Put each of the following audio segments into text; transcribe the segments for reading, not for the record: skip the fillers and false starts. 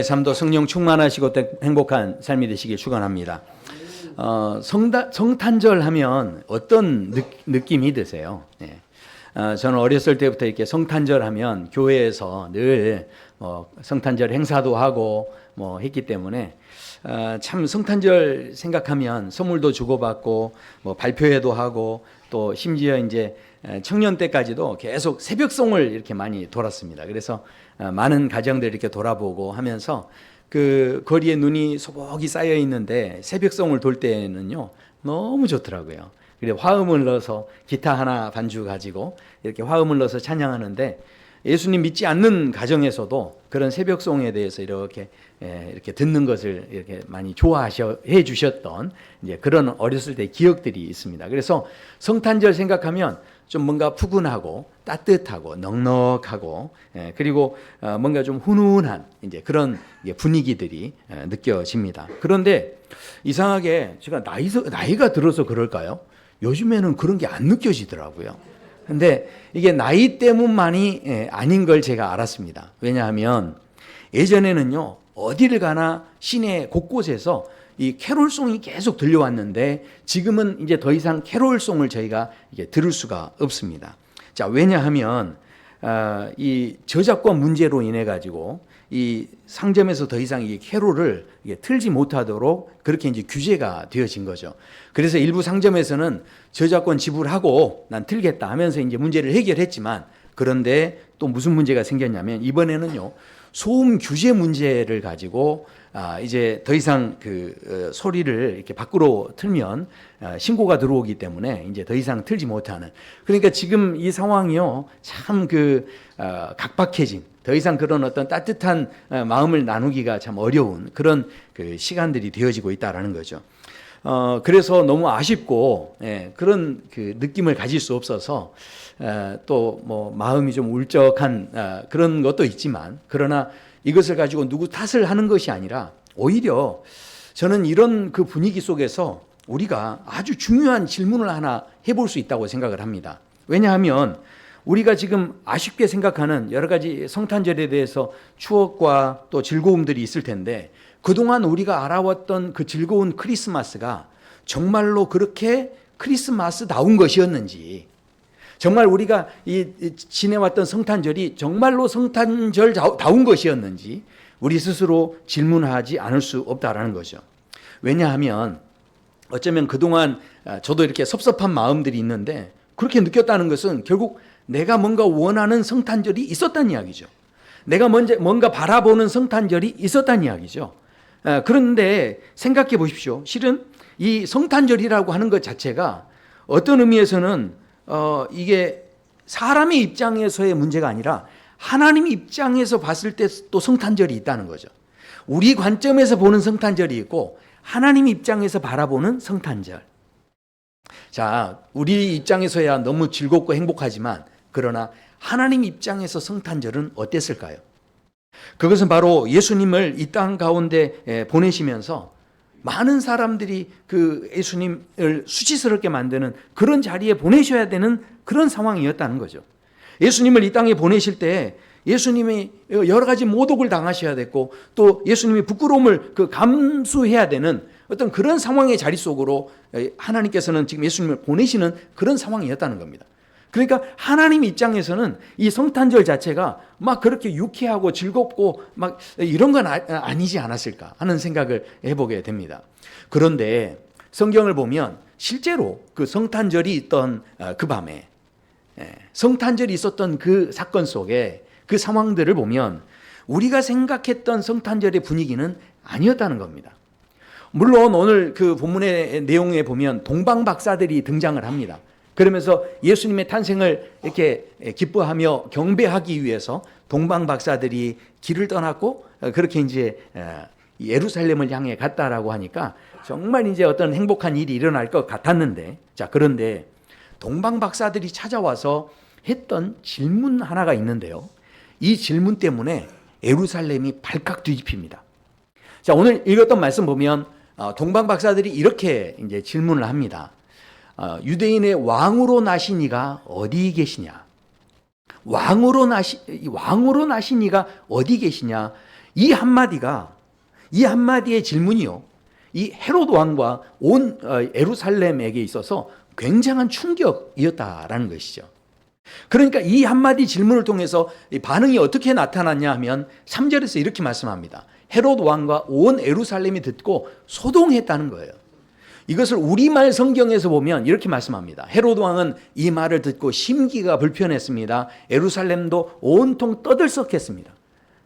삶도 성령 충만하시고 행복한 삶이 되시길 축원합니다. 성탄절 하면 어떤 느낌이 드세요? 네. 저는 어렸을 때부터 이렇게 성탄절 하면 교회에서 늘 성탄절 행사도 하고 했기 때문에 참 성탄절 생각하면 선물도 주고받고 발표회도 하고 또 심지어 이제 청년 때까지도 계속 새벽송을 이렇게 많이 돌았습니다. 그래서 많은 가정들 이렇게 돌아보고 하면서 그 거리에 눈이 소복이 쌓여 있는데 새벽송을 돌 때는요 너무 좋더라고요. 그리고 화음을 넣어서 기타 하나 반주 가지고 이렇게 화음을 넣어서 찬양하는데 예수님 믿지 않는 가정에서도 그런 새벽송에 대해서 이렇게 듣는 것을 이렇게 많이 좋아해 주셨던 이제 그런 어렸을 때 기억들이 있습니다. 그래서 성탄절 생각하면 좀 뭔가 푸근하고 따뜻하고 넉넉하고 그리고 뭔가 좀 훈훈한 이제 그런 분위기들이 느껴집니다. 그런데 이상하게 제가 나이가 들어서 그럴까요? 요즘에는 그런 게 안 느껴지더라고요. 근데 이게 나이 때문만이 아닌 걸 제가 알았습니다. 왜냐하면 예전에는요 어디를 가나 시내 곳곳에서 이 캐롤송이 계속 들려왔는데 지금은 이제 더 이상 캐롤송을 저희가 이게 들을 수가 없습니다. 자, 왜냐하면 이 저작권 문제로 인해 가지고 이 상점에서 더 이상 이 캐롤을 틀지 못하도록 그렇게 이제 규제가 되어진 거죠. 그래서 일부 상점에서는 저작권 지불하고 난 틀겠다 하면서 이제 문제를 해결했지만 그런데 또 무슨 문제가 생겼냐면 이번에는요 소음 규제 문제를 가지고 이제 더 이상 그 소리를 이렇게 밖으로 틀면 신고가 들어오기 때문에 이제 더 이상 틀지 못하는, 그러니까 지금 이 상황이요 참 각박해진, 더 이상 그런 어떤 따뜻한 마음을 나누기가 참 어려운 그런 그 시간들이 되어지고 있다라는 거죠. 그래서 너무 아쉽고 그런 그 느낌을 가질 수 없어서 또 마음이 좀 울적한 그런 것도 있지만, 그러나 이것을 가지고 누구 탓을 하는 것이 아니라 오히려 저는 이런 그 분위기 속에서 우리가 아주 중요한 질문을 하나 해볼 수 있다고 생각을 합니다. 왜냐하면 우리가 지금 아쉽게 생각하는 여러 가지 성탄절에 대해서 추억과 또 즐거움들이 있을 텐데 그동안 우리가 알아왔던 그 즐거운 크리스마스가 정말로 그렇게 크리스마스다운 것이었는지, 정말 우리가 지내왔던 성탄절이 정말로 성탄절다운 것이었는지 우리 스스로 질문하지 않을 수 없다라는 거죠. 왜냐하면 어쩌면 그동안 저도 이렇게 섭섭한 마음들이 있는데 그렇게 느꼈다는 것은 결국 내가 뭔가 원하는 성탄절이 있었다는 이야기죠. 내가 뭔가 바라보는 성탄절이 있었다는 이야기죠. 그런데 생각해 보십시오. 실은 이 성탄절이라고 하는 것 자체가 어떤 의미에서는 이게 사람의 입장에서의 문제가 아니라 하나님 입장에서 봤을 때 또 성탄절이 있다는 거죠. 우리 관점에서 보는 성탄절이 있고 하나님 입장에서 바라보는 성탄절. 자, 우리 입장에서야 너무 즐겁고 행복하지만 그러나 하나님 입장에서 성탄절은 어땠을까요? 그것은 바로 예수님을 이 땅 가운데 보내시면서 많은 사람들이 그 예수님을 수치스럽게 만드는 그런 자리에 보내셔야 되는 그런 상황이었다는 거죠. 예수님을 이 땅에 보내실 때 예수님이 여러 가지 모독을 당하셔야 됐고 또 예수님이 부끄러움을 감수해야 되는 어떤 그런 상황의 자리 속으로 하나님께서는 지금 예수님을 보내시는 그런 상황이었다는 겁니다. 그러니까 하나님 입장에서는 이 성탄절 자체가 막 그렇게 유쾌하고 즐겁고 막 이런 건 아니지 않았을까 하는 생각을 해보게 됩니다. 그런데 성경을 보면 실제로 그 성탄절이 있던 그 밤에 성탄절이 있었던 그 사건 속에 그 상황들을 보면 우리가 생각했던 성탄절의 분위기는 아니었다는 겁니다. 물론 오늘 그 본문의 내용에 보면 동방박사들이 등장을 합니다. 그러면서 예수님의 탄생을 이렇게 기뻐하며 경배하기 위해서 동방박사들이 길을 떠났고 그렇게 이제 예루살렘을 향해 갔다라고 하니까 정말 이제 어떤 행복한 일이 일어날 것 같았는데, 자, 그런데 동방박사들이 찾아와서 했던 질문 하나가 있는데요. 이 질문 때문에 예루살렘이 발칵 뒤집힙니다. 자, 오늘 읽었던 말씀 보면 동방박사들이 이렇게 이제 질문을 합니다. 유대인의 왕으로 나신 이가 어디 계시냐? 왕으로 나신 이가 어디 계시냐? 이 한마디의 질문이요, 이 헤롯 왕과 온 예루살렘에게 있어서 굉장한 충격이었다라는 것이죠. 그러니까 이 한마디 질문을 통해서 반응이 어떻게 나타났냐 하면 3절에서 이렇게 말씀합니다. 헤롯 왕과 온 예루살렘이 듣고 소동했다는 거예요. 이것을 우리말 성경에서 보면 이렇게 말씀합니다. 헤롯 왕은 이 말을 듣고 심기가 불편했습니다. 예루살렘도 온통 떠들썩했습니다.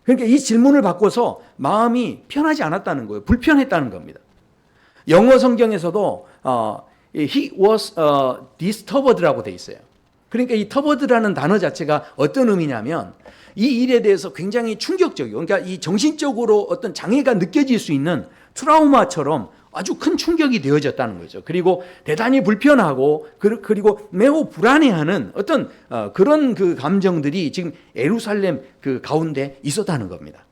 그러니까 이 질문을 받고서 마음이 편하지 않았다는 거예요. 불편했다는 겁니다. 영어 성경에서도 he was disturbed라고 돼 있어요. 그러니까 이 터버드라는 단어 자체가 어떤 의미냐면 이 일에 대해서 굉장히 충격적이고, 그러니까 이 정신적으로 어떤 장애가 느껴질 수 있는 트라우마처럼 아주 큰 충격이 되어졌다는 거죠. 그리고 대단히 불편하고 그리고 매우 불안해하는 어떤 그런 그 감정들이 지금 예루살렘 그 가운데 있었다는 겁니다.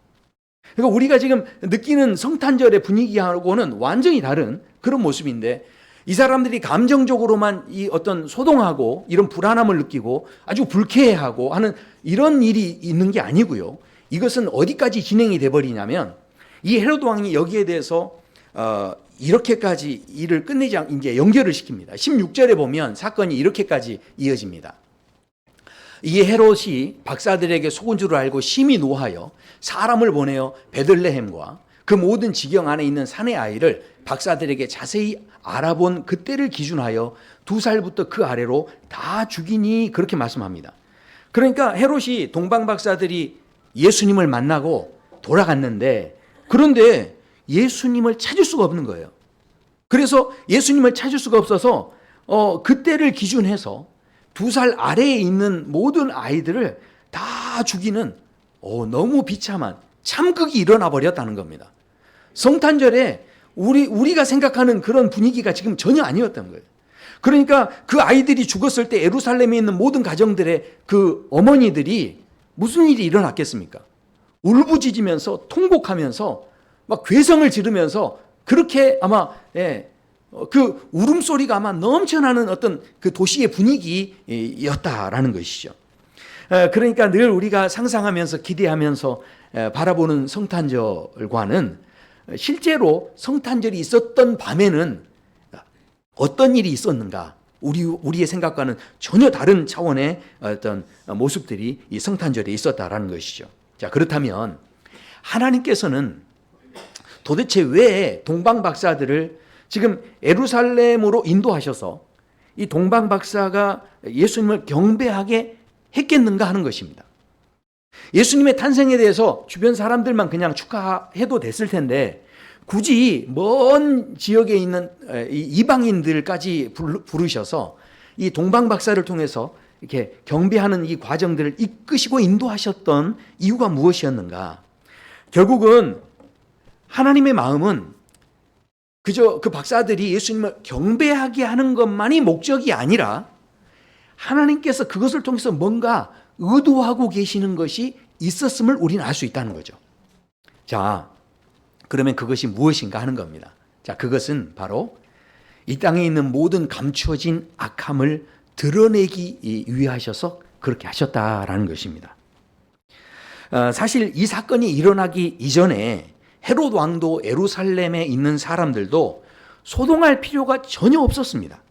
그러니까 우리가 지금 느끼는 성탄절의 분위기하고는 완전히 다른 그런 모습인데, 이 사람들이 감정적으로만 이 어떤 소동하고 이런 불안함을 느끼고 아주 불쾌해하고 하는 이런 일이 있는 게 아니고요. 이것은 어디까지 진행이 돼 버리냐면, 이 헤롯 왕이 여기에 대해서 이렇게까지 일을 끝내지 않고 이제 연결을 시킵니다. 16절에 보면 사건이 이렇게까지 이어집니다. 이 헤롯이 박사들에게 속은 줄 알고 심히 노하여 사람을 보내어 베들레헴과 그 모든 지경 안에 있는 산의 아이를 박사들에게 자세히 알아본 그때를 기준하여 2살부터 그 아래로 다 죽이니, 그렇게 말씀합니다. 그러니까 헤롯이 동방 박사들이 예수님을 만나고 돌아갔는데, 그런데 예수님을 찾을 수가 없는 거예요. 그래서 예수님을 찾을 수가 없어서 그때를 기준해서 2살 아래에 있는 모든 아이들을 다 죽이는 너무 비참한 참극이 일어나 버렸다는 겁니다. 성탄절에 우리가 생각하는 그런 분위기가 지금 전혀 아니었던 거예요. 그러니까 그 아이들이 죽었을 때 예루살렘에 있는 모든 가정들의 그 어머니들이 무슨 일이 일어났겠습니까? 울부짖으면서 통곡하면서 막 괴성을 지르면서 그렇게 아마 그 울음소리가 아마 넘쳐나는 어떤 그 도시의 분위기였다라는 것이죠. 그러니까 늘 우리가 상상하면서 기대하면서 바라보는 성탄절과는 실제로 성탄절이 있었던 밤에는 어떤 일이 있었는가, 우리의 생각과는 전혀 다른 차원의 어떤 모습들이 이 성탄절에 있었다라는 것이죠. 자, 그렇다면 하나님께서는 도대체 왜 동방 박사들을 지금 예루살렘으로 인도하셔서 이 동방 박사가 예수님을 경배하게 했겠는가 하는 것입니다. 예수님의 탄생에 대해서 주변 사람들만 그냥 축하해도 됐을 텐데, 굳이 먼 지역에 있는 이방인들까지 부르셔서 이 동방 박사를 통해서 이렇게 경배하는 이 과정들을 이끄시고 인도하셨던 이유가 무엇이었는가? 결국은 하나님의 마음은 그저 그 박사들이 예수님을 경배하게 하는 것만이 목적이 아니라, 하나님께서 그것을 통해서 뭔가 의도하고 계시는 것이 있었음을 우리는 알 수 있다는 거죠. 자, 그러면 그것이 무엇인가 하는 겁니다. 자, 그것은 바로 이 땅에 있는 모든 감추어진 악함을 드러내기 위하셔서 그렇게 하셨다라는 것입니다. 사실 이 사건이 일어나기 이전에 헤롯 왕도 예루살렘에 있는 사람들도 소동할 필요가 전혀 없었습니다.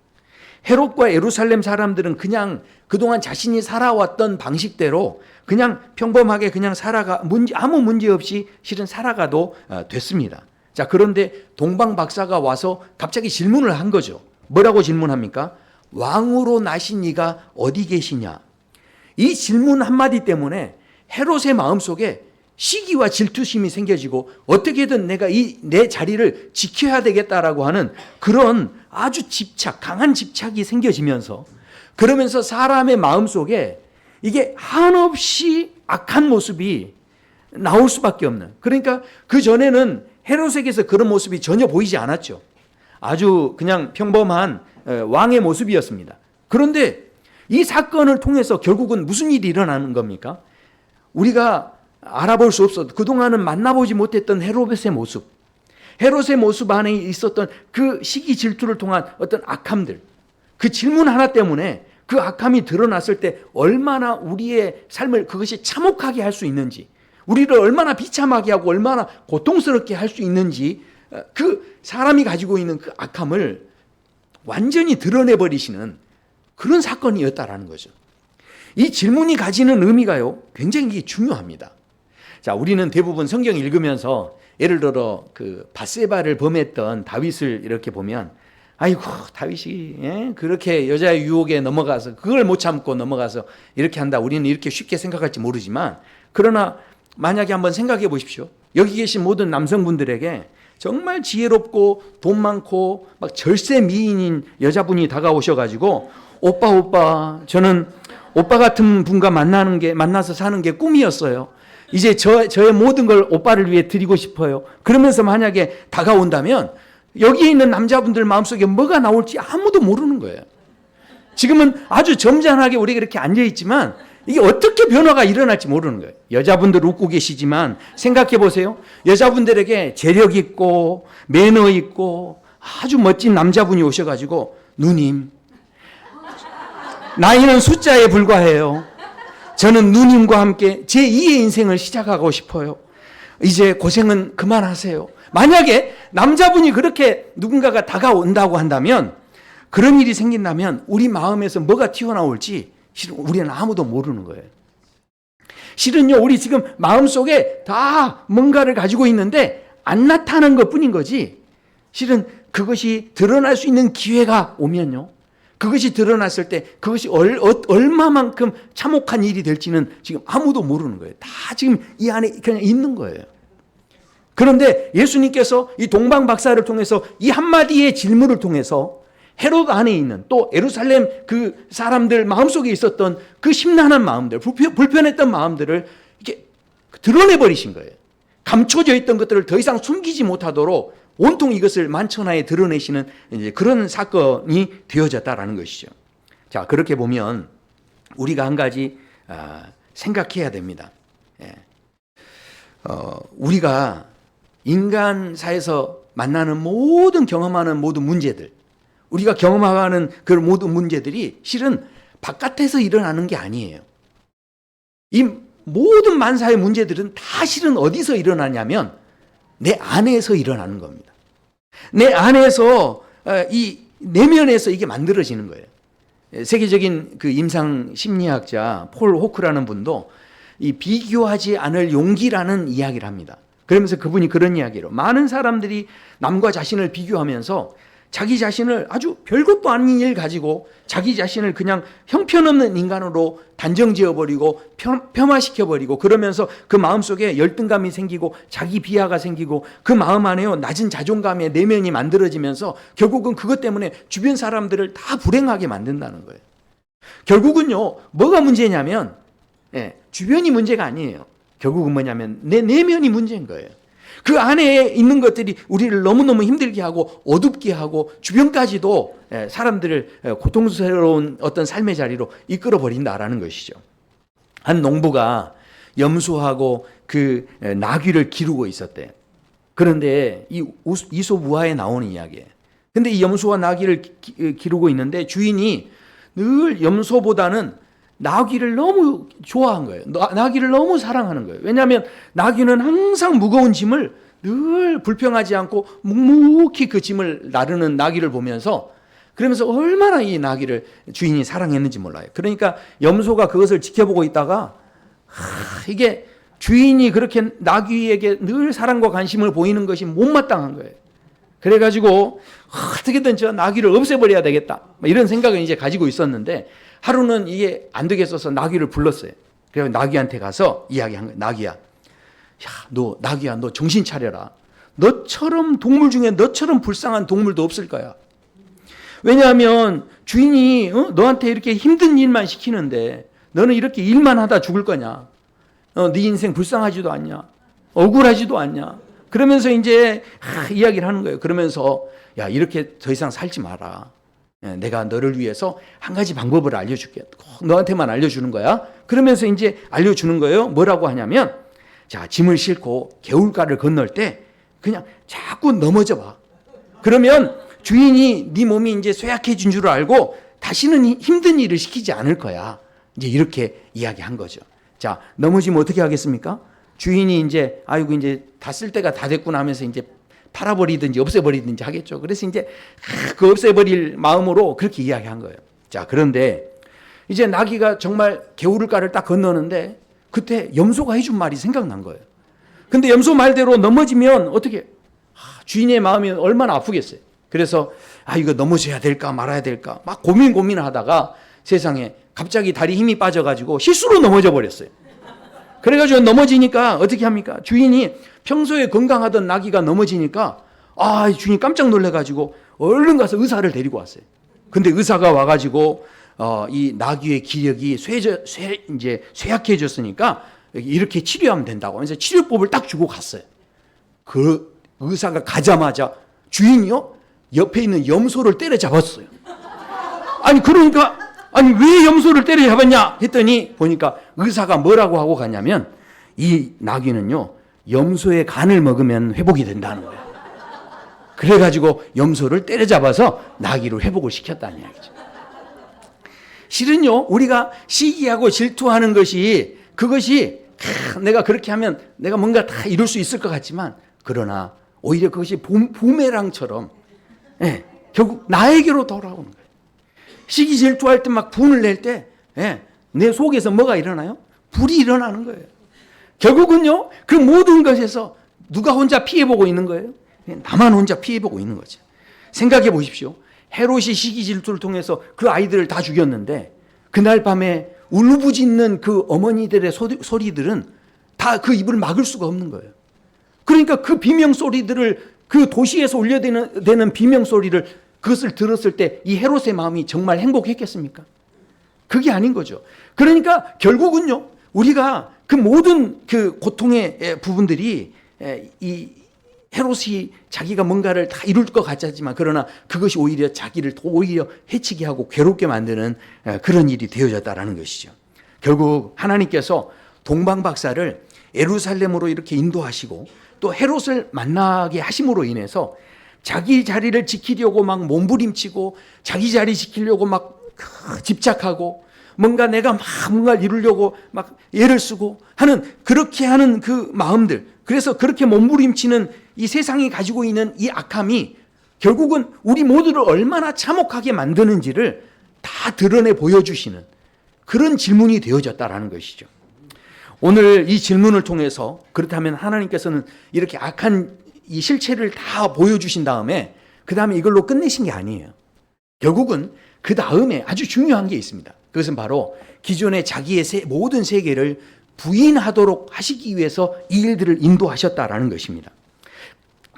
헤롯과 예루살렘 사람들은 그냥 그동안 자신이 살아왔던 방식대로 그냥 평범하게 그냥 아무 문제 없이 실은 살아가도 됐습니다. 자, 그런데 동방 박사가 와서 갑자기 질문을 한 거죠. 뭐라고 질문합니까? 왕으로 나신 이가 어디 계시냐? 이 질문 한마디 때문에 헤롯의 마음속에 시기와 질투심이 생겨지고 어떻게든 내가 내 자리를 지켜야 되겠다라고 하는 그런 아주 강한 집착이 생겨지면서, 그러면서 사람의 마음속에 이게 한없이 악한 모습이 나올 수밖에 없는, 그러니까 그 전에는 헤롯에게서 그런 모습이 전혀 보이지 않았죠. 아주 그냥 평범한 왕의 모습이었습니다. 그런데 이 사건을 통해서 결국은 무슨 일이 일어나는 겁니까? 우리가 알아볼 수 없어도 그동안은 만나보지 못했던 헤롯의 모습, 헤롯의 모습 안에 있었던 그 시기 질투를 통한 어떤 악함들, 그 질문 하나 때문에 그 악함이 드러났을 때 얼마나 우리의 삶을 그것이 참혹하게 할 수 있는지, 우리를 얼마나 비참하게 하고 얼마나 고통스럽게 할 수 있는지 그 사람이 가지고 있는 그 악함을 완전히 드러내버리시는 그런 사건이었다라는 거죠. 이 질문이 가지는 의미가요, 굉장히 중요합니다. 자, 우리는 대부분 성경 읽으면서 예를 들어 그 밧세바를 범했던 다윗을 이렇게 보면, 아이고 다윗이 그렇게 여자의 유혹에 넘어가서 그걸 못 참고 넘어가서 이렇게 한다, 우리는 이렇게 쉽게 생각할지 모르지만, 그러나 만약에 한번 생각해 보십시오. 여기 계신 모든 남성분들에게 정말 지혜롭고 돈 많고 막 절세 미인인 여자분이 다가오셔가지고, 오빠 저는 오빠 같은 분과 만나서 사는 게 꿈이었어요. 이제 저의 모든 걸 오빠를 위해 드리고 싶어요. 그러면서 만약에 다가온다면 여기에 있는 남자분들 마음속에 뭐가 나올지 아무도 모르는 거예요. 지금은 아주 점잖하게 우리가 이렇게 앉아있지만 이게 어떻게 변화가 일어날지 모르는 거예요. 여자분들 웃고 계시지만 생각해 보세요. 여자분들에게 재력 있고 매너 있고 아주 멋진 남자분이 오셔가지고, 누님, 나이는 숫자에 불과해요. 저는 누님과 함께 제2의 인생을 시작하고 싶어요. 이제 고생은 그만하세요. 만약에 남자분이 그렇게 누군가가 다가온다고 한다면, 그런 일이 생긴다면 우리 마음에서 뭐가 튀어나올지 실은 우리는 아무도 모르는 거예요. 실은요, 우리 지금 마음속에 다 뭔가를 가지고 있는데 안 나타난 것뿐인 거지, 실은 그것이 드러날 수 있는 기회가 오면요, 그것이 드러났을 때 그것이 얼마만큼 참혹한 일이 될지는 지금 아무도 모르는 거예요. 다 지금 이 안에 그냥 있는 거예요. 그런데 예수님께서 이 동방 박사를 통해서 이 한마디의 질문을 통해서 헤롯 안에 있는, 또 예루살렘 그 사람들 마음속에 있었던 그 심란한 마음들, 불편했던 마음들을 이렇게 드러내버리신 거예요. 감춰져 있던 것들을 더 이상 숨기지 못하도록 온통 이것을 만천하에 드러내시는 이제 그런 사건이 되어졌다라는 것이죠. 자, 그렇게 보면 우리가 한 가지 생각해야 됩니다. 우리가 인간사에서 만나는 경험하는 모든 문제들, 우리가 경험하는 그 모든 문제들이 실은 바깥에서 일어나는 게 아니에요. 이 모든 만사의 문제들은 다 실은 어디서 일어나냐면 내 안에서 일어나는 겁니다. 내 안에서, 이 내면에서 이게 만들어지는 거예요. 세계적인 그 임상 심리학자 폴 호크라는 분도 이 비교하지 않을 용기라는 이야기를 합니다. 그러면서 그분이 그런 이야기로, 많은 사람들이 남과 자신을 비교하면서 자기 자신을 아주 별것도 아닌 일 가지고 자기 자신을 그냥 형편없는 인간으로 단정지어버리고 폄하시켜버리고, 그러면서 그 마음속에 열등감이 생기고 자기 비하가 생기고 그 마음 안에요 낮은 자존감의 내면이 만들어지면서 결국은 그것 때문에 주변 사람들을 다 불행하게 만든다는 거예요. 결국은요, 뭐가 문제냐면 주변이 문제가 아니에요. 결국은 뭐냐면 내 내면이 문제인 거예요. 그 안에 있는 것들이 우리를 너무너무 힘들게 하고 어둡게 하고 주변까지도 사람들을 고통스러운 어떤 삶의 자리로 이끌어 버린다라는 것이죠. 한 농부가 염소하고 그 나귀를 기르고 있었대요. 그런데 이 이솝 우화에 나오는 이야기예요. 근데 이 염소와 나귀를 기르고 있는데 주인이 늘 염소보다는 나귀를 너무 좋아한 거예요. 나귀를 너무 사랑하는 거예요. 왜냐하면 나귀는 항상 무거운 짐을 늘 불평하지 않고 묵묵히 그 짐을 나르는 나귀를 보면서, 그러면서 얼마나 이 나귀를 주인이 사랑했는지 몰라요. 그러니까 염소가 그것을 지켜보고 있다가 이게 주인이 그렇게 나귀에게 늘 사랑과 관심을 보이는 것이 못마땅한 거예요. 그래가지고 어떻게든 저 나귀를 없애버려야 되겠다, 이런 생각을 이제 가지고 있었는데, 하루는 이게 안 되겠어서 나귀를 불렀어요. 그래서 나귀한테 가서 이야기한 거예요. 나귀야, 너 정신 차려라. 너처럼 동물 중에 너처럼 불쌍한 동물도 없을 거야. 왜냐하면 주인이 너한테 이렇게 힘든 일만 시키는데 너는 이렇게 일만 하다 죽을 거냐? 네 인생 불쌍하지도 않냐? 억울하지도 않냐? 그러면서 이제 이야기를 하는 거예요. 그러면서 야, 이렇게 더 이상 살지 마라. 내가 너를 위해서 한 가지 방법을 알려줄게. 꼭 너한테만 알려주는 거야. 그러면서 이제 알려주는 거예요. 뭐라고 하냐면, 자, 짐을 싣고 개울가를 건널 때 그냥 자꾸 넘어져 봐. 그러면 주인이 네 몸이 이제 쇠약해진 줄 알고 다시는 힘든 일을 시키지 않을 거야. 이제 이렇게 이야기한 거죠. 자, 넘어지면 어떻게 하겠습니까? 주인이 이제 아이고 이제 다 쓸 때가 다 됐구나 하면서 이제 팔아버리든지 없애버리든지 하겠죠. 그래서 이제 그 없애버릴 마음으로 그렇게 이야기한 거예요. 자, 그런데 이제 나귀가 정말 개울가를 딱 건너는데 그때 염소가 해준 말이 생각난 거예요. 근데 염소 말대로 넘어지면 어떻게 주인의 마음이 얼마나 아프겠어요. 그래서 이거 넘어져야 될까 말아야 될까 막 고민하다가 세상에 갑자기 다리 힘이 빠져가지고 실수로 넘어져 버렸어요. 그래가지고 넘어지니까 어떻게 합니까? 주인이 평소에 건강하던 나귀가 넘어지니까 주인이 깜짝 놀래가지고 얼른 가서 의사를 데리고 왔어요. 근데 의사가 와가지고 이 나귀의 기력이 이제 쇠약해졌으니까 이렇게 치료하면 된다고 하면서 치료법을 딱 주고 갔어요. 그 의사가 가자마자 주인이요? 옆에 있는 염소를 때려잡았어요. 그러니까 왜 염소를 때려잡았냐 했더니 보니까 의사가 뭐라고 하고 가냐면 이 나귀는요 염소의 간을 먹으면 회복이 된다는 거예요. 그래가지고 염소를 때려잡아서 나귀로 회복을 시켰다는 이야기죠. 실은요 우리가 시기하고 질투하는 것이 그것이 내가 그렇게 하면 내가 뭔가 다 이룰 수 있을 것 같지만 그러나 오히려 그것이 부메랑처럼 결국 나에게로 돌아오는 거예요. 시기 질투할 때 막 분을 낼 때 내 속에서 뭐가 일어나요? 불이 일어나는 거예요. 결국은요 그 모든 것에서 누가 혼자 피해보고 있는 거예요? 나만 혼자 피해보고 있는 거죠. 생각해 보십시오. 헤롯이 시기 질투를 통해서 그 아이들을 다 죽였는데 그날 밤에 울부짖는 그 어머니들의 소리들은 다 그 입을 막을 수가 없는 거예요. 그러니까 그 비명 소리들을 그 도시에서 울려대는 비명 소리를 그것을 들었을 때 이 헤롯의 마음이 정말 행복했겠습니까? 그게 아닌 거죠. 그러니까 결국은요 우리가 그 모든 그 고통의 부분들이 이 헤롯이 자기가 뭔가를 다 이룰 것 같지만 그러나 그것이 오히려 자기를 더 오히려 해치게 하고 괴롭게 만드는 그런 일이 되어졌다라는 것이죠. 결국 하나님께서 동방박사를 예루살렘으로 이렇게 인도하시고 또 헤롯을 만나게 하심으로 인해서 자기 자리를 지키려고 막 몸부림치고 자기 자리 지키려고 막 집착하고 뭔가 내가 막 뭔가를 이루려고 막 애를 쓰고 하는 그렇게 하는 그 마음들, 그래서 그렇게 몸부림치는 이 세상이 가지고 있는 이 악함이 결국은 우리 모두를 얼마나 참혹하게 만드는지를 다 드러내 보여주시는 그런 질문이 되어졌다라는 것이죠. 오늘 이 질문을 통해서 그렇다면 하나님께서는 이렇게 악한 이 실체를 다 보여주신 다음에 그 다음에 이걸로 끝내신 게 아니에요. 결국은 그 다음에 아주 중요한 게 있습니다. 그것은 바로 기존의 자기의 모든 세계를 부인하도록 하시기 위해서 이 일들을 인도하셨다라는 것입니다.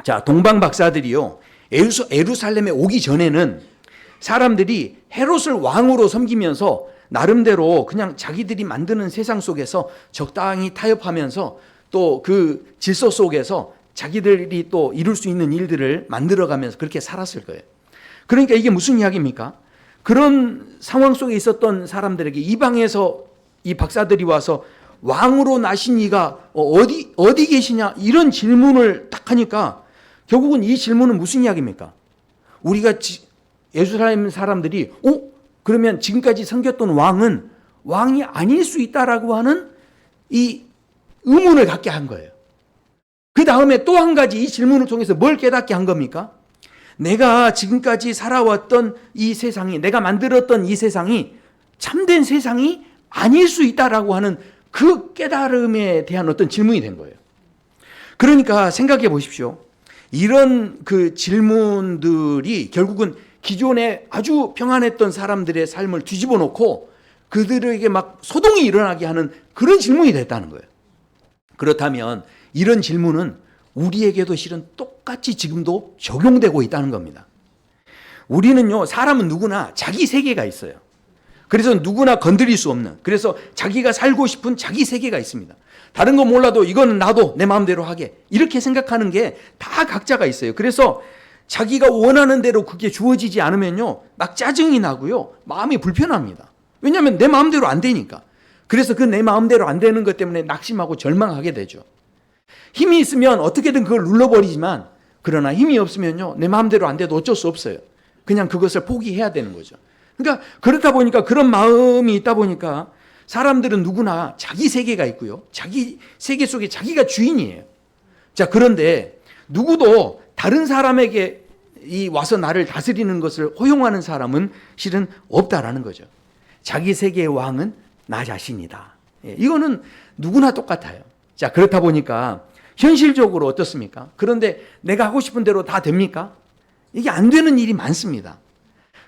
자, 동방 박사들이요 예루살렘에 오기 전에는 사람들이 헤롯을 왕으로 섬기면서 나름대로 그냥 자기들이 만드는 세상 속에서 적당히 타협하면서 또 그 질서 속에서 자기들이 또 이룰 수 있는 일들을 만들어가면서 그렇게 살았을 거예요. 그러니까 이게 무슨 이야기입니까? 그런 상황 속에 있었던 사람들에게 이방에서 이 박사들이 와서 왕으로 나신 이가 어디 계시냐 이런 질문을 딱 하니까 결국은 이 질문은 무슨 이야기입니까? 우리가 예루살렘 사람들이 그러면 지금까지 섬겼던 왕은 왕이 아닐 수 있다라고 하는 이 의문을 갖게 한 거예요. 그 다음에 또 한 가지 이 질문을 통해서 뭘 깨닫게 한 겁니까? 내가 지금까지 살아왔던 이 세상이, 내가 만들었던 이 세상이 참된 세상이 아닐 수 있다라고 하는 그 깨달음에 대한 어떤 질문이 된 거예요. 그러니까 생각해 보십시오. 이런 그 질문들이 결국은 기존에 아주 평안했던 사람들의 삶을 뒤집어 놓고 그들에게 막 소동이 일어나게 하는 그런 질문이 됐다는 거예요. 그렇다면 이런 질문은 우리에게도 실은 똑같이 지금도 적용되고 있다는 겁니다. 우리는요, 사람은 누구나 자기 세계가 있어요. 그래서 누구나 건드릴 수 없는, 그래서 자기가 살고 싶은 자기 세계가 있습니다. 다른 거 몰라도 이거는 나도 내 마음대로 하게, 이렇게 생각하는 게 다 각자가 있어요. 그래서 자기가 원하는 대로 그게 주어지지 않으면요, 막 짜증이 나고요, 마음이 불편합니다. 왜냐하면 내 마음대로 안 되니까. 그래서 그 내 마음대로 안 되는 것 때문에 낙심하고 절망하게 되죠. 힘이 있으면 어떻게든 그걸 눌러버리지만, 그러나 힘이 없으면요, 내 마음대로 안 돼도 어쩔 수 없어요. 그냥 그것을 포기해야 되는 거죠. 그러니까 그렇다 보니까, 그런 마음이 있다 보니까 사람들은 누구나 자기 세계가 있고요. 자기 세계 속에 자기가 주인이에요. 자, 그런데 누구도 다른 사람에게 와서 나를 다스리는 것을 허용하는 사람은 실은 없다라는 거죠. 자기 세계의 왕은 나 자신이다. 이거는 누구나 똑같아요. 자, 그렇다 보니까 현실적으로 어떻습니까? 그런데 내가 하고 싶은 대로 다 됩니까? 이게 안 되는 일이 많습니다.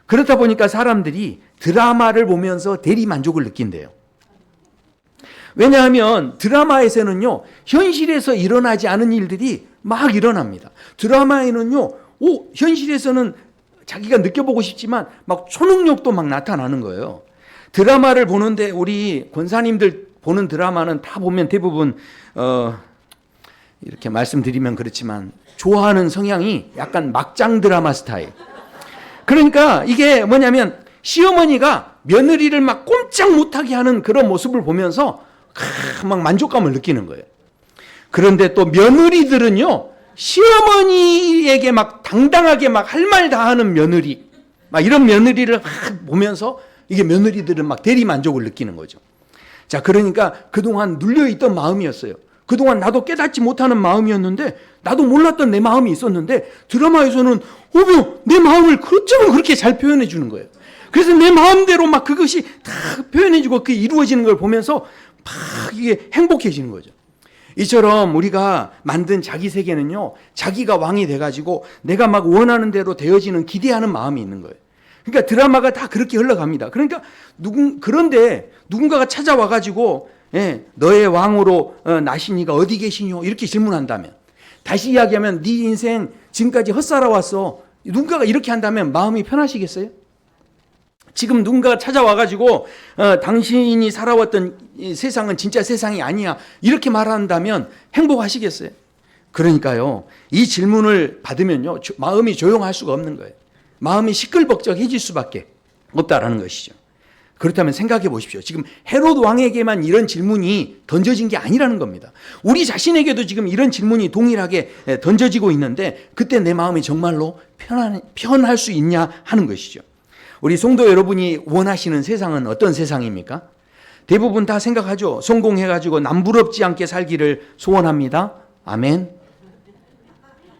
그렇다 보니까 사람들이 드라마를 보면서 대리 만족을 느낀대요. 왜냐하면 드라마에서는요, 현실에서 일어나지 않은 일들이 막 일어납니다. 드라마에는요, 현실에서는 자기가 느껴보고 싶지만 막 초능력도 막 나타나는 거예요. 드라마를 보는데 우리 권사님들 보는 드라마는 다 보면 대부분 이렇게 말씀드리면 그렇지만 좋아하는 성향이 약간 막장 드라마 스타일. 그러니까 이게 뭐냐면 시어머니가 며느리를 막 꼼짝 못하게 하는 그런 모습을 보면서 막 만족감을 느끼는 거예요. 그런데 또 며느리들은요, 시어머니에게 막 당당하게 막 할 말 다 하는 며느리, 막 이런 며느리를 보면서 이게 며느리들은 막 대리 만족을 느끼는 거죠. 자, 그러니까 그동안 눌려있던 마음이었어요. 그동안 나도 깨닫지 못하는 마음이었는데, 나도 몰랐던 내 마음이 있었는데, 드라마에서는 내 마음을 어쩌면 그렇게 잘 표현해 주는 거예요. 그래서 내 마음대로 막 그것이 다 표현해주고 그게 이루어지는 걸 보면서 막 이게 행복해지는 거죠. 이처럼 우리가 만든 자기 세계는요, 자기가 왕이 돼가지고 내가 막 원하는 대로 되어지는 기대하는 마음이 있는 거예요. 그러니까 드라마가 다 그렇게 흘러갑니다. 그러니까 그런데 누군가가 찾아와가지고 너의 왕으로 나시니가 어디 계시뇨? 이렇게 질문한다면, 다시 이야기하면 네 인생 지금까지 헛살아왔어. 누군가가 이렇게 한다면 마음이 편하시겠어요? 지금 누군가가 찾아와가지고 당신이 살아왔던 이 세상은 진짜 세상이 아니야, 이렇게 말한다면 행복하시겠어요? 그러니까요, 이 질문을 받으면요, 마음이 조용할 수가 없는 거예요. 마음이 시끌벅적해질 수밖에 없다라는 것이죠. 그렇다면 생각해 보십시오. 지금 헤롯 왕에게만 이런 질문이 던져진 게 아니라는 겁니다. 우리 자신에게도 지금 이런 질문이 동일하게 던져지고 있는데, 그때 내 마음이 정말로 편할 수 있냐 하는 것이죠. 우리 성도 여러분이 원하시는 세상은 어떤 세상입니까? 대부분 다 생각하죠. 성공해가지고 남부럽지 않게 살기를 소원합니다. 아멘.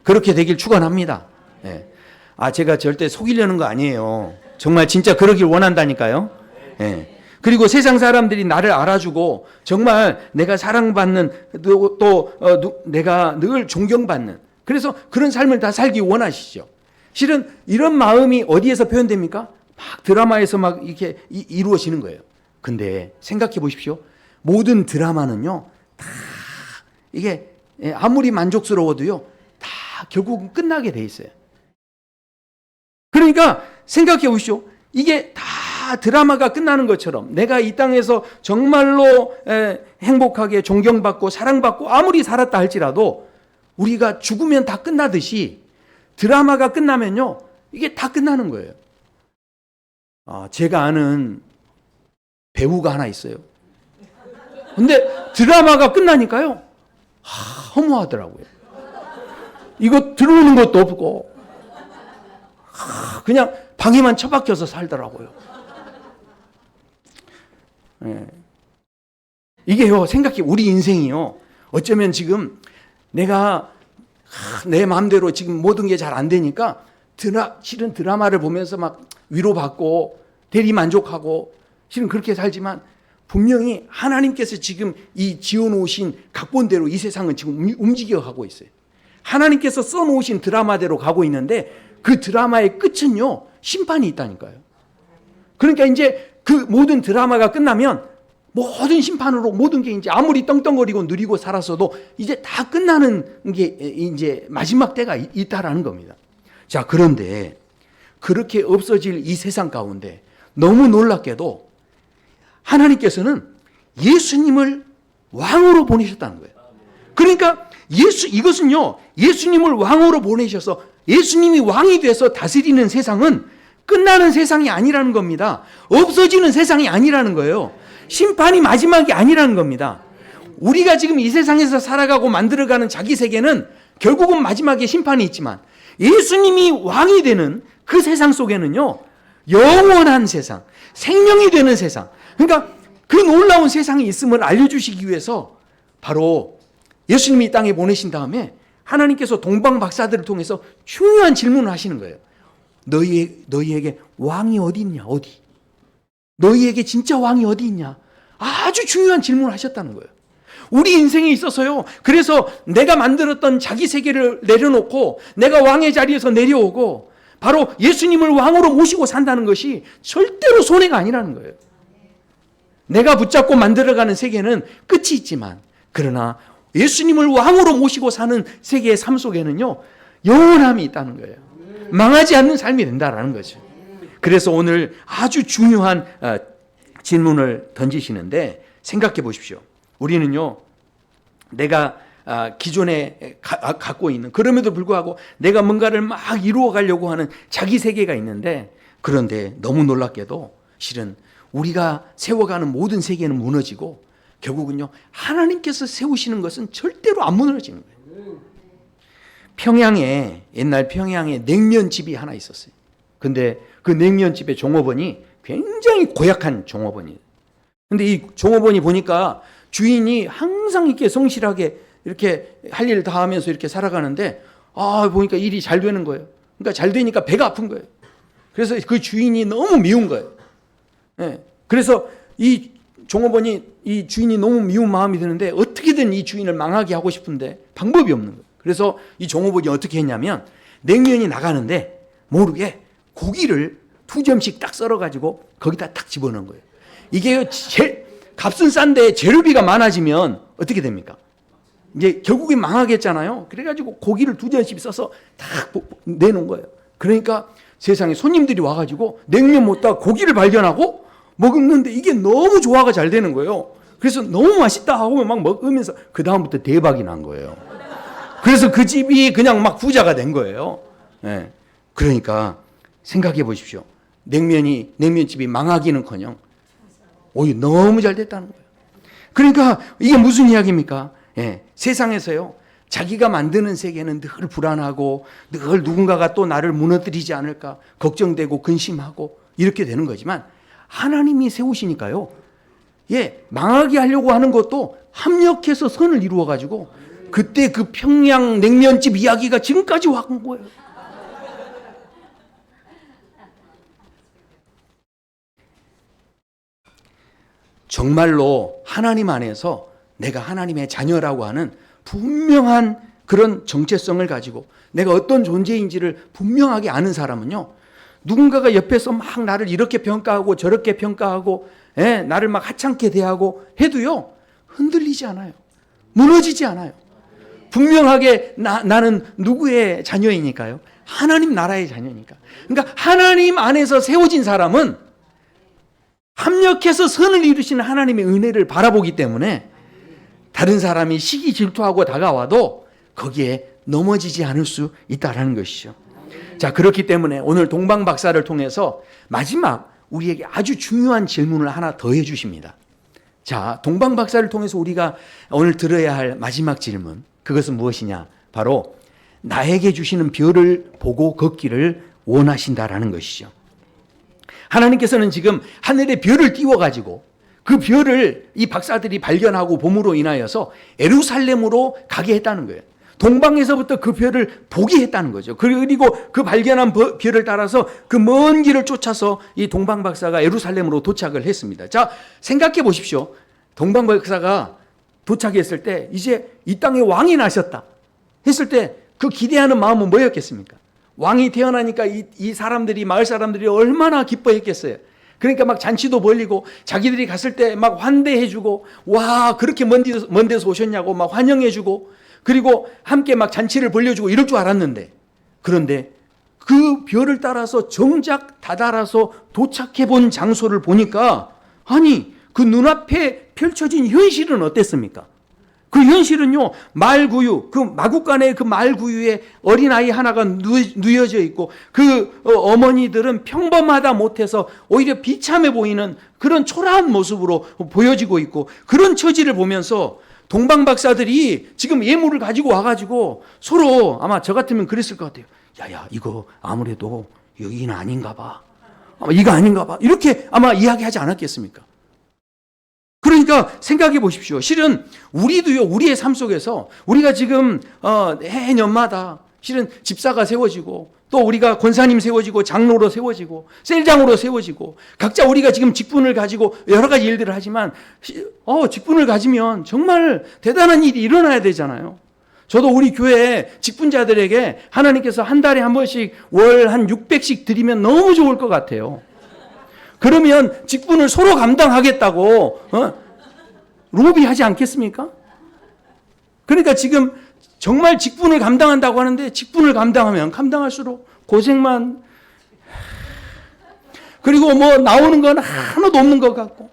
그렇게 되길 축원합니다. 네. 제가 절대 속이려는 거 아니에요. 정말 진짜 그러길 원한다니까요. 네. 그리고 세상 사람들이 나를 알아주고 정말 내가 사랑받는, 내가 늘 존경받는, 그래서 그런 삶을 다 살기 원하시죠. 실은 이런 마음이 어디에서 표현됩니까? 막 드라마에서 막 이렇게 이루어지는 거예요. 근데 생각해 보십시오. 모든 드라마는요, 다 이게 아무리 만족스러워도요, 다 결국은 끝나게 돼 있어요. 그러니까 생각해 보십시오. 이게 다 드라마가 끝나는 것처럼 내가 이 땅에서 정말로 행복하게 존경받고 사랑받고 아무리 살았다 할지라도 우리가 죽으면 다 끝나듯이 드라마가 끝나면요, 이게 다 끝나는 거예요. 제가 아는 배우가 하나 있어요. 근데 드라마가 끝나니까요, 허무하더라고요. 이거 들어오는 것도 없고 그냥 방에만 처박혀서 살더라고요. 이게요, 생각해, 우리 인생이요, 어쩌면 지금 내가 내 마음대로 지금 모든 게 잘 안 되니까 실은 드라마를 보면서 막 위로받고 대리만족하고 실은 그렇게 살지만, 분명히 하나님께서 지금 이 지어놓으신 각본대로 이 세상은 지금 움직여가고 있어요. 하나님께서 써놓으신 드라마대로 가고 있는데, 그 드라마의 끝은요, 심판이 있다니까요. 그러니까 이제 그 모든 드라마가 끝나면 모든 심판으로 모든 게 이제 아무리 떵떵거리고 누리고 살았어도 이제 다 끝나는 게 이제 마지막 때가 있다라는 겁니다. 자, 그런데 그렇게 없어질 이 세상 가운데 너무 놀랍게도 하나님께서는 예수님을 왕으로 보내셨다는 거예요. 그러니까 이것은요, 예수님을 왕으로 보내셔서 예수님이 왕이 돼서 다스리는 세상은 끝나는 세상이 아니라는 겁니다. 없어지는 세상이 아니라는 거예요. 심판이 마지막이 아니라는 겁니다. 우리가 지금 이 세상에서 살아가고 만들어가는 자기 세계는 결국은 마지막에 심판이 있지만, 예수님이 왕이 되는 그 세상 속에는요, 영원한 세상, 생명이 되는 세상, 그러니까 그 놀라운 세상이 있음을 알려주시기 위해서 바로 예수님이 이 땅에 보내신 다음에 하나님께서 동방 박사들을 통해서 중요한 질문을 하시는 거예요. 너희에게 왕이 어디 있냐? 어디? 너희에게 진짜 왕이 어디 있냐? 아주 중요한 질문을 하셨다는 거예요. 우리 인생에 있어서요. 그래서 내가 만들었던 자기 세계를 내려놓고 내가 왕의 자리에서 내려오고 바로 예수님을 왕으로 모시고 산다는 것이 절대로 손해가 아니라는 거예요. 내가 붙잡고 만들어가는 세계는 끝이 있지만 그러나 예수님을 왕으로 모시고 사는 세계의 삶 속에는요. 영원함이 있다는 거예요. 망하지 않는 삶이 된다라는 거죠. 그래서 오늘 아주 중요한 질문을 던지시는데 생각해 보십시오. 우리는요. 내가 기존에 갖고 있는 그럼에도 불구하고 내가 뭔가를 막 이루어 가려고 하는 자기 세계가 있는데 그런데 너무 놀랍게도 실은 우리가 세워가는 모든 세계는 무너지고 결국은요. 하나님께서 세우시는 것은 절대로 안 무너지는 거예요. 옛날 평양에 냉면집이 하나 있었어요. 근데 그 냉면집의 종업원이 굉장히 고약한 종업원이에요. 근데 이 종업원이 보니까 주인이 항상 이렇게 성실하게 이렇게 할 일 다 하면서 이렇게 살아가는데 보니까 일이 잘 되는 거예요. 그러니까 잘 되니까 배가 아픈 거예요. 그래서 그 주인이 너무 미운 거예요. 네. 그래서 이 종업원이 이 주인이 너무 미운 마음이 드는데 어떻게든 이 주인을 망하게 하고 싶은데 방법이 없는 거예요. 그래서 이 종업원이 어떻게 했냐면 냉면이 나가는데 모르게 고기를 2점씩 딱 썰어가지고 거기다 딱 집어넣은 거예요. 이게 값은 싼데 재료비가 많아지면 어떻게 됩니까? 이제 결국에 망하겠잖아요. 그래가지고 고기를 2점씩 써서 딱 내놓은 거예요. 그러니까 세상에 손님들이 와가지고 냉면 먹다가 고기를 발견하고 먹는데 이게 너무 조화가 잘 되는 거예요. 그래서 너무 맛있다 하고 막 먹으면서 그 다음부터 대박이 난 거예요. 그래서 그 집이 그냥 막 부자가 된 거예요. 네. 그러니까 생각해 보십시오. 냉면집이 망하기는커녕 오히려 너무 잘 됐다는 거예요. 그러니까 이게 무슨 이야기입니까? 예, 세상에서요. 자기가 만드는 세계는 늘 불안하고 늘 누군가가 또 나를 무너뜨리지 않을까 걱정되고 근심하고 이렇게 되는 거지만 하나님이 세우시니까요. 예, 망하게 하려고 하는 것도 합력해서 선을 이루어 가지고 그때 그 평양 냉면집 이야기가 지금까지 와간 거예요. 정말로 하나님 안에서 내가 하나님의 자녀라고 하는 분명한 그런 정체성을 가지고 내가 어떤 존재인지를 분명하게 아는 사람은요. 누군가가 옆에서 막 나를 이렇게 평가하고 저렇게 평가하고 나를 막 하찮게 대하고 해도요. 흔들리지 않아요. 무너지지 않아요. 분명하게 나는 누구의 자녀이니까요. 하나님 나라의 자녀니까. 그러니까 하나님 안에서 세워진 사람은 합력해서 선을 이루시는 하나님의 은혜를 바라보기 때문에 다른 사람이 시기 질투하고 다가와도 거기에 넘어지지 않을 수 있다는 것이죠. 자, 그렇기 때문에 오늘 동방 박사를 통해서 마지막 우리에게 아주 중요한 질문을 하나 더 해주십니다. 자, 동방 박사를 통해서 우리가 오늘 들어야 할 마지막 질문, 그것은 무엇이냐? 바로 나에게 주시는 별을 보고 걷기를 원하신다라는 것이죠. 하나님께서는 지금 하늘에 별을 띄워가지고 그 별을 이 박사들이 발견하고 봄으로 인하여서 예루살렘으로 가게 했다는 거예요. 동방에서부터 그 별을 보게 했다는 거죠. 그리고 그 발견한 별을 따라서 그 먼 길을 쫓아서 이 동방 박사가 예루살렘으로 도착을 했습니다. 자, 생각해 보십시오. 동방 박사가 도착했을 때 이제 이 땅에 왕이 나셨다 했을 때 그 기대하는 마음은 뭐였겠습니까? 왕이 태어나니까 이 사람들이, 마을 사람들이 얼마나 기뻐했겠어요. 그러니까 막 잔치도 벌리고 자기들이 갔을 때 막 환대해주고, 와, 그렇게 먼 데서 오셨냐고 막 환영해주고, 그리고 함께 막 잔치를 벌려주고 이럴 줄 알았는데, 그런데 그 별을 따라서 정작 다다라서 도착해 본 장소를 보니까, 아니, 그 눈앞에 펼쳐진 현실은 어땠습니까? 그 현실은요, 말구유, 그 마구간에 그 말구유에 어린아이 하나가 누워져 있고, 그 어머니들은 평범하다 못해서 오히려 비참해 보이는 그런 초라한 모습으로 보여지고 있고, 그런 처지를 보면서 동방 박사들이 지금 예물을 가지고 와가지고 서로 아마 저 같으면 그랬을 것 같아요. 야야, 이거 아무래도 여기는 아닌가 봐. 아마 이거 아닌가 봐. 이렇게 아마 이야기하지 않았겠습니까? 그러니까 생각해 보십시오. 실은 우리도요, 우리의 삶 속에서 우리가 지금 해년마다 실은 집사가 세워지고 또 우리가 권사님 세워지고 장로로 세워지고 셀장으로 세워지고 각자 우리가 지금 직분을 가지고 여러 가지 일들을 하지만 직분을 가지면 정말 대단한 일이 일어나야 되잖아요. 저도 우리 교회 직분자들에게 하나님께서 한 달에 한 번씩 월 한 600씩 드리면 너무 좋을 것 같아요. 그러면 직분을 서로 감당하겠다고 로비하지 않겠습니까? 그러니까 지금 정말 직분을 감당한다고 하는데 직분을 감당하면 감당할수록 고생만, 그리고 뭐 나오는 건 하나도 없는 것 같고,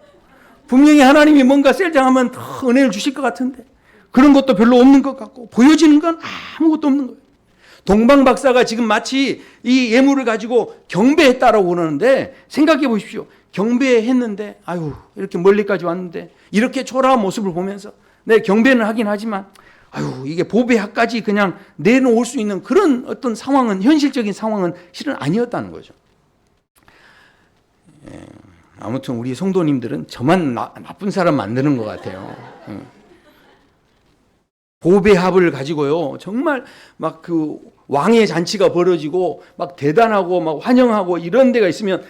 분명히 하나님이 뭔가 셀장하면 더 은혜를 주실 것 같은데 그런 것도 별로 없는 것 같고, 보여지는 건 아무것도 없는 거예요. 동방 박사가 지금 마치 이 예물을 가지고 경배했다라고 그러는데, 생각해 보십시오. 경배했는데 이렇게 멀리까지 왔는데 이렇게 초라한 모습을 보면서 내 경배는 하긴 하지만 이게 보배학까지 그냥 내놓을 수 있는 그런 어떤 상황은, 현실적인 상황은 실은 아니었다는 거죠. 아무튼 우리 성도님들은 저만 나쁜 사람 만드는 것 같아요. 보배합을 가지고요, 정말 막 그 왕의 잔치가 벌어지고 막 대단하고 막 환영하고 이런 데가 있으면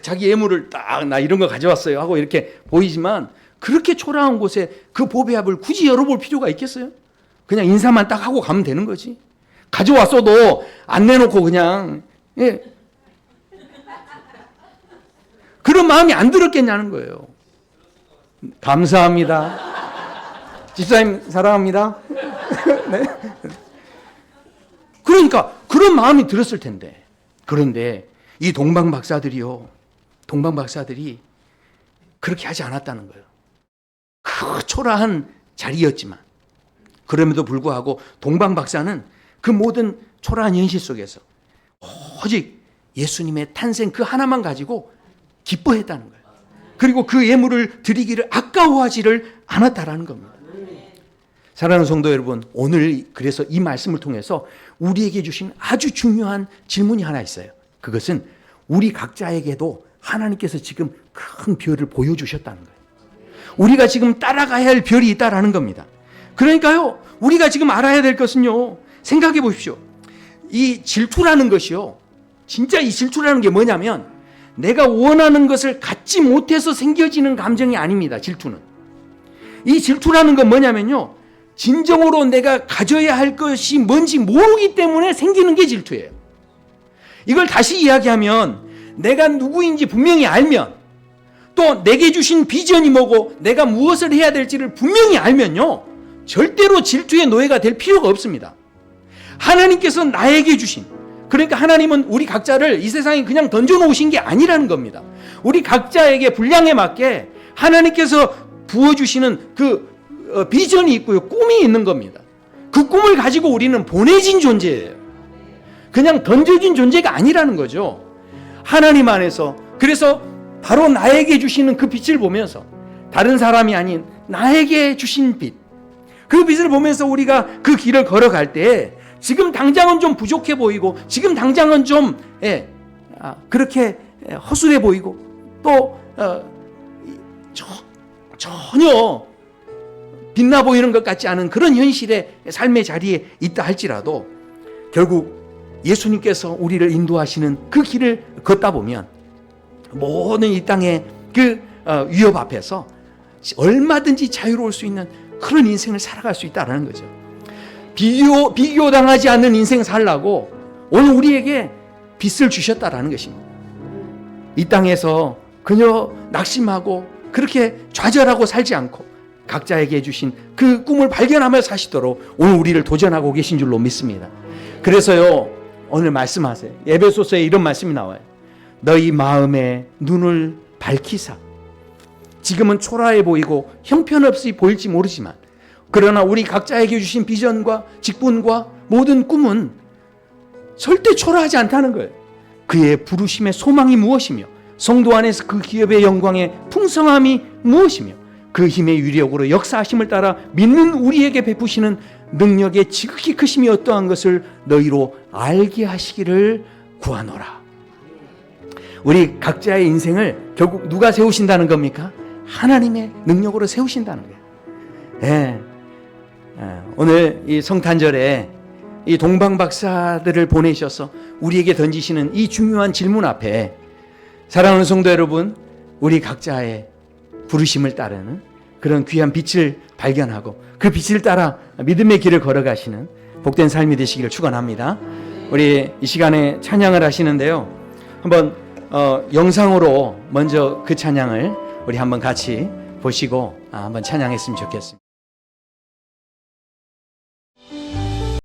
자기 예물을 딱 나 이런 거 가져왔어요 하고 이렇게 보이지만, 그렇게 초라한 곳에 그 보배합을 굳이 열어볼 필요가 있겠어요? 그냥 인사만 딱 하고 가면 되는 거지. 가져왔어도 안 내놓고 그냥 그런 마음이 안 들었겠냐는 거예요. 감사합니다. 집사님 사랑합니다. 네. 그러니까 그런 마음이 들었을 텐데, 그런데 이 동방 박사들이 그렇게 하지 않았다는 거예요. 그 초라한 자리였지만 그럼에도 불구하고 동방 박사는 그 모든 초라한 현실 속에서 오직 예수님의 탄생 그 하나만 가지고 기뻐했다는 거예요. 그리고 그 예물을 드리기를 아까워하지를 않았다라는 겁니다. 사랑하는 성도 여러분, 오늘 그래서 이 말씀을 통해서 우리에게 주신 아주 중요한 질문이 하나 있어요. 그것은 우리 각자에게도 하나님께서 지금 큰 별을 보여주셨다는 거예요. 우리가 지금 따라가야 할 별이 있다라는 겁니다. 그러니까요, 우리가 지금 알아야 될 것은요, 생각해 보십시오. 이 질투라는 것이요, 진짜 이 질투라는 게 뭐냐면 내가 원하는 것을 갖지 못해서 생겨지는 감정이 아닙니다. 질투는. 이 질투라는 건 뭐냐면요, 진정으로 내가 가져야 할 것이 뭔지 모르기 때문에 생기는 게 질투예요. 이걸 다시 이야기하면, 내가 누구인지 분명히 알면, 또 내게 주신 비전이 뭐고 내가 무엇을 해야 될지를 분명히 알면요, 절대로 질투의 노예가 될 필요가 없습니다. 하나님께서 나에게 주신, 그러니까 하나님은 우리 각자를 이 세상에 그냥 던져놓으신 게 아니라는 겁니다. 우리 각자에게 분량에 맞게 하나님께서 부어주시는 그 비전이 있고요, 꿈이 있는 겁니다. 그 꿈을 가지고 우리는 보내진 존재예요. 그냥 던져진 존재가 아니라는 거죠. 하나님 안에서. 그래서 바로 나에게 주시는 그 빛을 보면서, 다른 사람이 아닌 나에게 주신 빛, 그 빛을 보면서 우리가 그 길을 걸어갈 때 지금 당장은 좀 부족해 보이고, 지금 당장은 좀 그렇게 허술해 보이고, 또 전혀 빛나 보이는 것 같지 않은 그런 현실의 삶의 자리에 있다 할지라도, 결국 예수님께서 우리를 인도하시는 그 길을 걷다 보면 모든 이 땅의 그 위협 앞에서 얼마든지 자유로울 수 있는 그런 인생을 살아갈 수 있다는 거죠. 비교당하지 않는 인생 살라고 오늘 우리에게 빛을 주셨다라는 것입니다. 이 땅에서 그저 낙심하고 그렇게 좌절하고 살지 않고 각자에게 주신 그 꿈을 발견하며 사시도록 오늘 우리를 도전하고 계신 줄로 믿습니다. 그래서요, 오늘 말씀하세요. 에베소서에 이런 말씀이 나와요. 너희 마음의 눈을 밝히사. 지금은 초라해 보이고 형편없이 보일지 모르지만, 그러나 우리 각자에게 주신 비전과 직분과 모든 꿈은 절대 초라하지 않다는 거예요. 그의 부르심의 소망이 무엇이며, 성도 안에서 그 기업의 영광의 풍성함이 무엇이며, 그 힘의 위력으로 역사하심을 따라 믿는 우리에게 베푸시는 능력의 지극히 크심이 어떠한 것을 너희로 알게 하시기를 구하노라. 우리 각자의 인생을 결국 누가 세우신다는 겁니까? 하나님의 능력으로 세우신다는 거예요. 예. 오늘 이 성탄절에 이 동방 박사들을 보내셔서 우리에게 던지시는 이 중요한 질문 앞에 사랑하는 성도 여러분, 우리 각자의 부르심을 따르는 그런 귀한 빛을 발견하고 그 빛을 따라 믿음의 길을 걸어가시는 복된 삶이 되시기를 축원합니다. 우리 이 시간에 찬양을 하시는데요. 한번 영상으로 먼저 그 찬양을 우리 한번 같이 보시고 한번 찬양했으면 좋겠습니다.